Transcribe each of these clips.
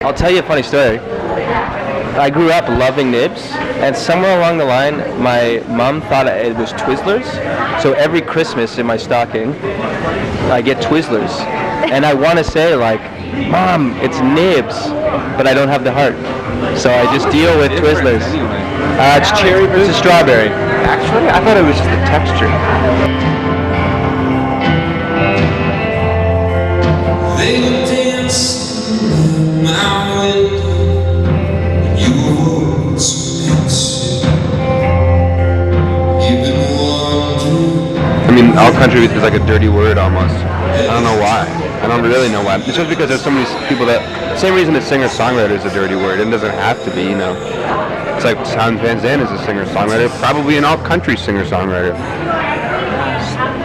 I'll tell you a funny story. I grew up loving nibs, and somewhere along the line, my mom thought it was Twizzlers. So every Christmas in my stocking, I get Twizzlers. And I want to say, like, Mom, it's nibs, but I don't have the heart. So I just deal with Twizzlers. It's cherry versus strawberry. Actually, I thought it was just the texture. They would dance my window. You were so pensive. You've been wandering. I mean, all country is like a dirty word almost. I don't know why. I don't really know why. It's just because there's so many people that... Same reason that singer-songwriter is a dirty word. It doesn't have to be, you know. It's like Hans Van Zandt is a singer-songwriter, probably an all-country singer-songwriter.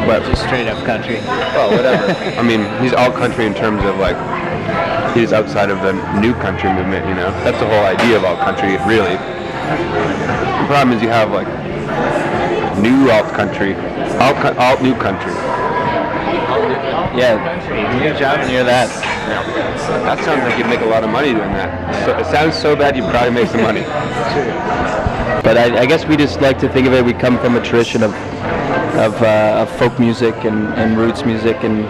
But Just straight up country. well, whatever. I mean, he's all-country in terms of like, he's outside of the new country movement, you know. That's the whole idea of all-country, really. The problem is you have like new alt-country, alt-new country. Yeah, good job to hear that. That sounds like you'd make a lot of money doing that. So, it sounds so bad you'd probably make some money. But I guess we just like to think of it, we come from a tradition of folk music and roots music. And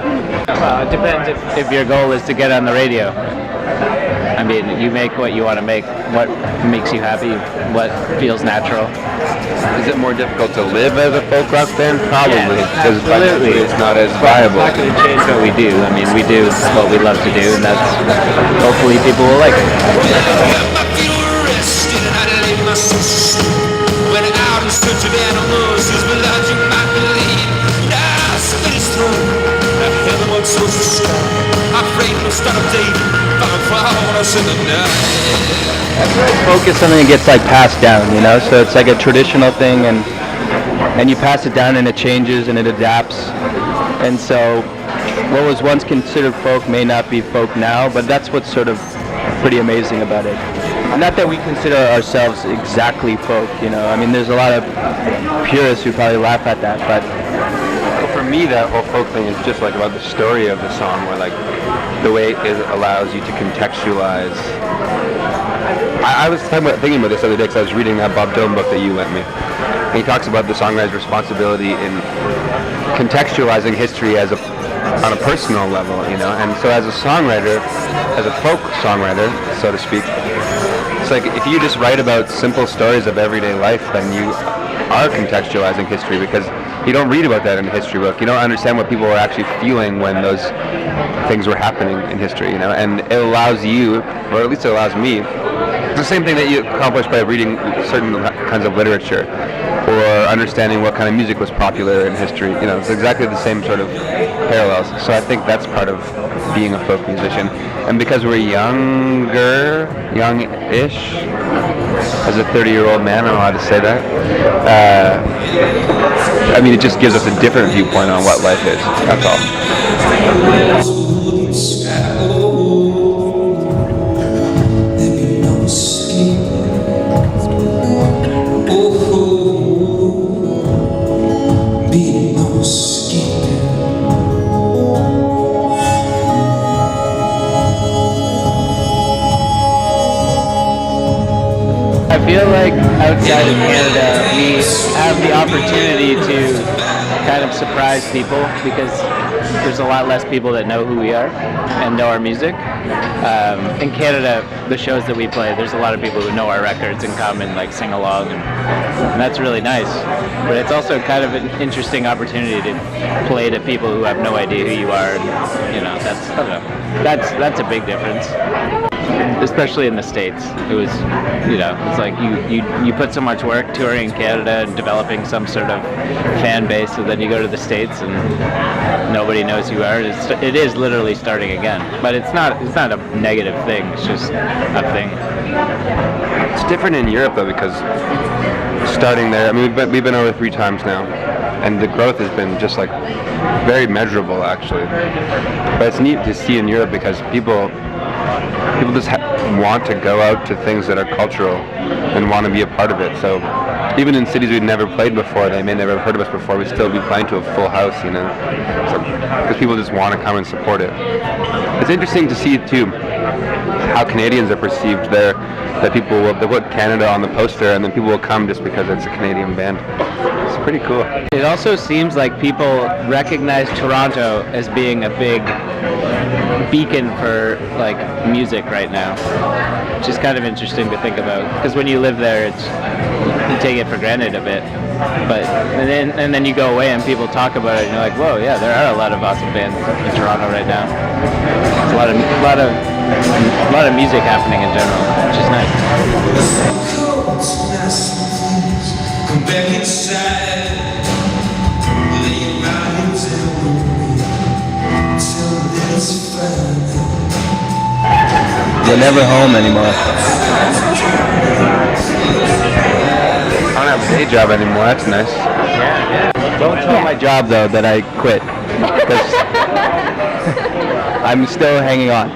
Well, it depends if your goal is to get on the radio. I mean, you make what you want to make, what makes you happy, what feels natural. Is it more difficult to live as a folk rock band? Probably, Yeah, because absolutely. it's not as It's viable. not going to change what we do. I mean, we do what we love to do, and that's hopefully people will like it. My feet were resting and I laid my soul. Went out in search of animals whose blood you might believe. Now somebody's thrown a heaven wants so sky. Afraid we'll start a date. Found us in the night. folk is something that gets like passed down, you know, so it's like a traditional thing, and you pass it down and it changes and it adapts. And so what was once considered folk may not be folk now, but that's what's sort of pretty amazing about it. Not that we consider ourselves exactly folk, you know. I mean, there's a lot of purists who probably laugh at that, but For me, that whole folk thing is just like about the story of the song, where like the way it allows you to contextualize. I was thinking about this the other day because I was reading that Bob Dylan book that you lent me. And he talks about the songwriter's responsibility in contextualizing history on a personal level, you know. And so as a songwriter, as a folk songwriter, so to speak, it's like if you just write about simple stories of everyday life, then you are contextualizing history, because you don't read about that in a history book. You don't understand what people were actually feeling when those things were happening in history, you know. And it allows you, or at least it allows me, it's the same thing that you accomplish by reading certain kinds of literature or understanding what kind of music was popular in history. You know, it's exactly the same sort of parallels. So I think that's part of being a folk musician. And because we're young-ish, as a 30-year-old man, I'm allowed to say that. I mean, it just gives us a different viewpoint on what life is. That's all. I feel like outside of Canada, we have the opportunity to kind of surprise people, because there's a lot less people that know who we are and know our music. In Canada, the shows that we play, there's a lot of people who know our records and come and like sing along, and that's really nice. But it's also kind of an interesting opportunity to play to people who have no idea who you are, and, you know, that's, I don't know, that's a big difference. Especially in the States, it was, you know, it's like you put so much work touring Canada and developing some sort of fan base, and then you go to the States and nobody knows who you are. It is literally starting again, but it's not a negative thing. It's just a thing. It's different in Europe though, because starting there, I mean, we've been over 3 times now, and the growth has been just like very measurable actually. But it's neat to see in Europe because people just want to go out to things that are cultural and want to be a part of it. So even in cities we'd never played before, they may never have heard of us before, we'd still be playing to a full house, you know, because people just want to come and support it. It's interesting to see too, how Canadians are perceived there. That people will they put Canada on the poster, and then people will come just because it's a Canadian band. It's pretty cool. It also seems like people recognize Toronto as being a big beacon for like music right now, which is kind of interesting to think about. Because when you live there, you take it for granted a bit. But and then you go away and people talk about it, and you're like, whoa, yeah, there are a lot of awesome bands in Toronto right now. There's a lot of music happening in general, which is nice. Come back inside. Lay my hands on me till it's fine. We're never home anymore. I don't have a day job anymore. That's nice. Don't tell my job though that I quit, because I'm still hanging on.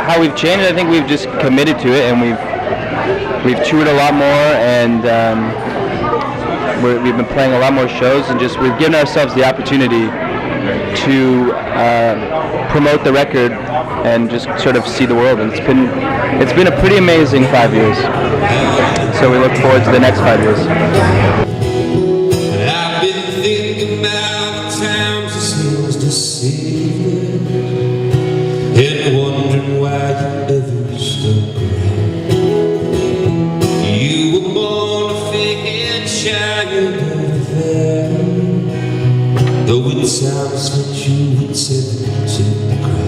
How we've changed, I think we've just committed to it, and we've toured a lot more, and we've been playing a lot more shows, and just we've given ourselves the opportunity to promote the record and just sort of see the world, and it's been a pretty amazing 5 years. So we look forward to the next 5 years. I've been thinking about the times it seems to see, and wondering why you ever stuck around. You were born a fake child of the though it sounds like you would sit in the ground.